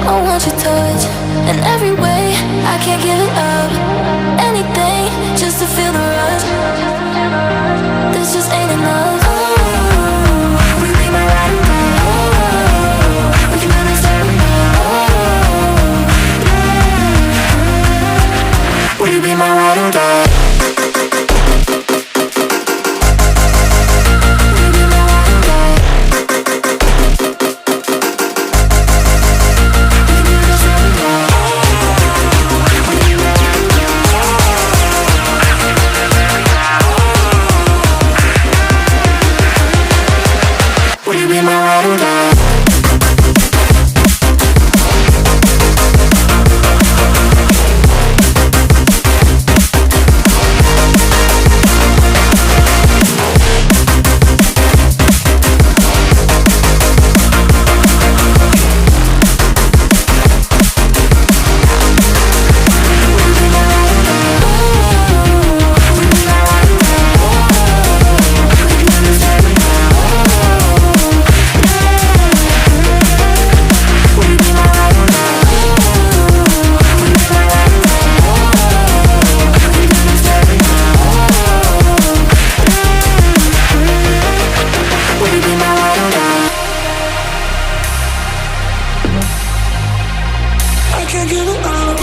I want your touch in every way. I can't give it up. Anything just to feel the rush. This just ain't enough. Will you be my ride or die? We can really start now. Will you be my ride or die? I can't give it up.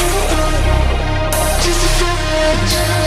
Just a